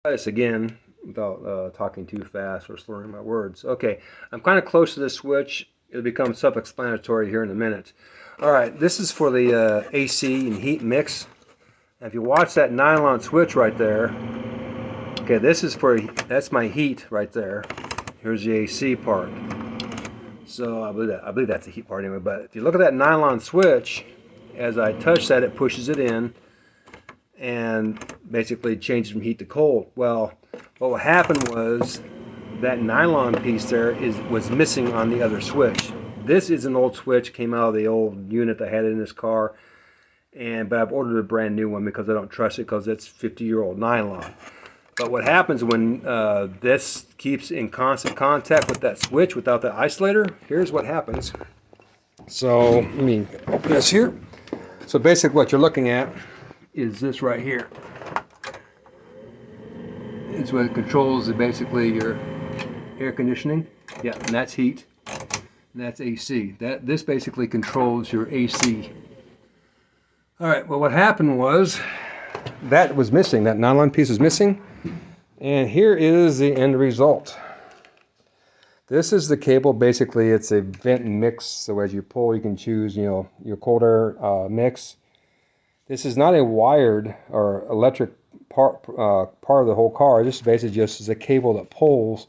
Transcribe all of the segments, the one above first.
This again without talking too fast or slurring my words. Okay, I'm kind of close to this switch. It'll become self-explanatory here in a minute. All right, this is for the AC and heat mix. Now, if you watch that nylon switch right there, okay, that's my heat right there. Here's the AC part. So I believe that's the heat part anyway. But if you look at that nylon switch, as I touch that, it pushes it in and basically changes from heat to cold. Well, what happened was that nylon piece there was missing on the other switch. This is an old switch, came out of the old unit that I had in this car, but I've ordered a brand new one because I don't trust it because it's 50-year-old nylon. But what happens when this keeps in constant contact with that switch without that isolator, here's what happens. So let me open this here. So basically what you're looking at is this right here. It's what controls basically your air conditioning. Yeah, and that's heat. And that's AC. This basically controls your AC. All right, well what happened was that was missing. That nylon piece is missing. And here is the end result. This is the cable. Basically, it's a vent and mix. So as you pull, you can choose, your cold air mix. This is not a wired or electric part of the whole car. This is basically just as a cable that pulls.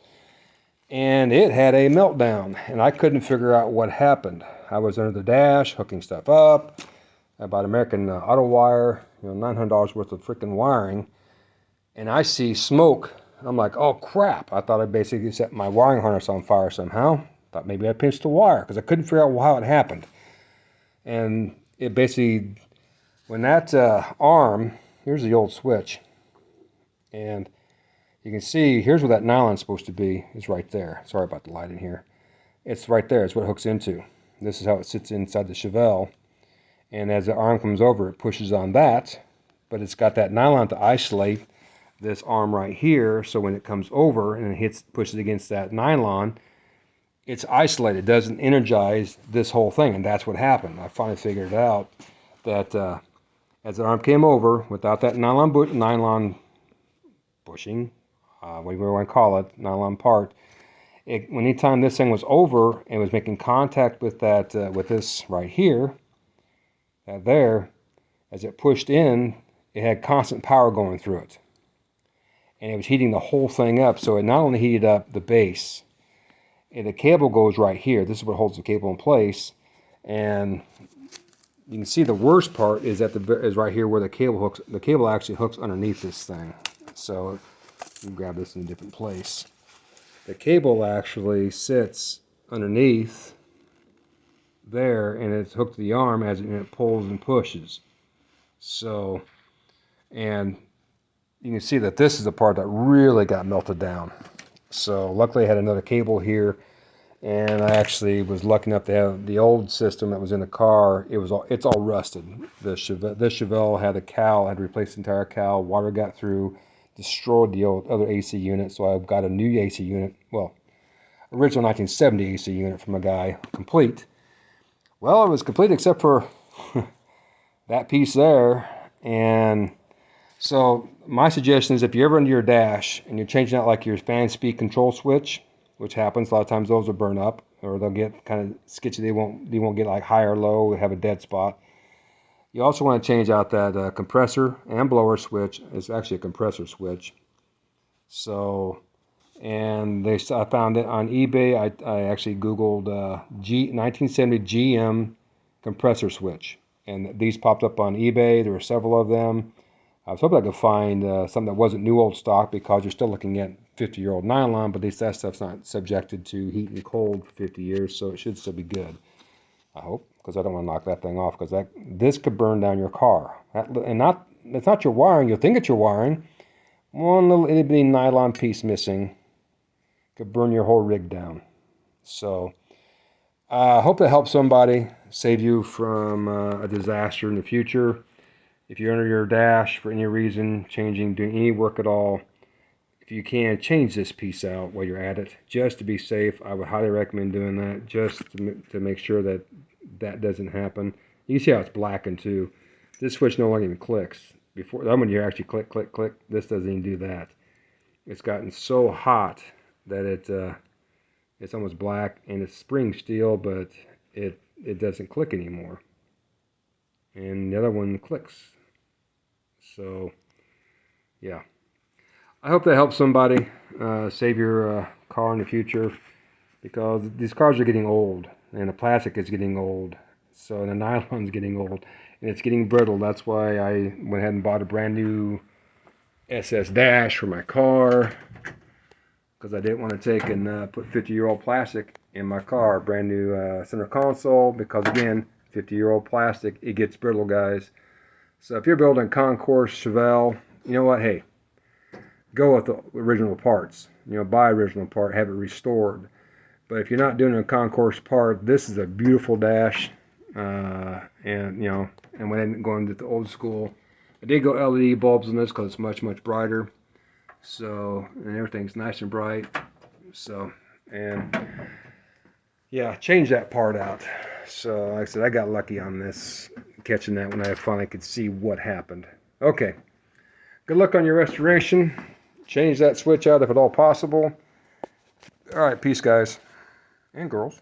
And it had a meltdown, and I couldn't figure out what happened. I was under the dash, hooking stuff up. I bought American Auto Wire, $900 worth of freaking wiring. And I see smoke. I'm like, oh crap. I thought I basically set my wiring harness on fire somehow. Thought maybe I pinched the wire because I couldn't figure out how it happened. And it basically, when that arm, here's the old switch. And you can see, here's where that nylon's supposed to be, is right there. Sorry about the lighting here. It's right there, it's what it hooks into. This is how it sits inside the Chevelle. And as the arm comes over, it pushes on that. But it's got that nylon to isolate this arm right here, so when it comes over and it pushes against that nylon, it's isolated. It doesn't energize this whole thing, and that's what happened. I finally figured out that as the arm came over without that nylon bushing, whatever you want to call it, nylon part, anytime this thing was over and was making contact with that with this right here, there, as it pushed in, it had constant power going through it. And it was heating the whole thing up. So it not only heated up the base, and the cable goes right here. This is what holds the cable in place. And you can see the worst part is is right here where the cable hooks. The cable actually hooks underneath this thing. So you can grab this in a different place. The cable actually sits underneath there, and it's hooked to the arm as it pulls and pushes. So, and you can see that this is the part that really got melted down. So luckily I had another cable here, and I actually was lucky enough to have the old system that was in the car. It's all rusted. This Chevelle had a cowl, I had to replace the entire cowl. Water got through, destroyed the old other AC unit, so I got a new AC unit. Well, original 1970 AC unit from a guy, complete. Well, it was complete except for that piece there. And so my suggestion is, if you're ever under your dash and you're changing out like your fan speed control switch, which happens a lot of times, those will burn up or they'll get kind of sketchy. They won't get like high or low. They have a dead spot. You also want to change out that compressor and blower switch. It's actually a compressor switch. So, and I found it on eBay. I actually Googled 1970 GM compressor switch, and these popped up on eBay. There were several of them. I was hoping I could find something that wasn't new old stock, because you're still looking at 50-year-old nylon, but at least that stuff's not subjected to heat and cold for 50 years, so it should still be good. I hope, because I don't want to knock that thing off, because this could burn down your car. It's not your wiring. You'll think it's your wiring. One little itty bitty nylon piece missing could burn your whole rig down. So I hope that helps somebody, save you from a disaster in the future. If you're under your dash for any reason, doing any work at all, if you can, change this piece out while you're at it, just to be safe. I would highly recommend doing that, just to make sure that that doesn't happen. You can see how it's blackened too. This switch no longer even clicks. Before that, when you actually click, click, click, this doesn't even do that. it's gotten so hot that it's almost black, and it's spring steel, but it doesn't click anymore. And the other one clicks. So yeah, I hope that helps somebody save your car in the future, because these cars are getting old, and the plastic is getting old, so the nylon's getting old, and it's getting brittle. That's why I went ahead and bought a brand new SS dash for my car, because I didn't want to take and put 50-year-old plastic in my car. Brand new center console, because again, 50-year-old plastic, it gets brittle, guys. So if you're building Concours, Chevelle, you know what? Hey, go with the original parts. You know, buy original part, have it restored. But if you're not doing a Concours part, this is a beautiful dash. And you know, and when I'm going to the old school, I did go LED bulbs in this because it's much, much brighter. So, and everything's nice and bright. So, and yeah, change that part out. So, like I said, I got lucky on this, catching that when I finally could see what happened. Okay, good luck on your restoration. Change that switch out if at all possible. All right, peace, guys and girls.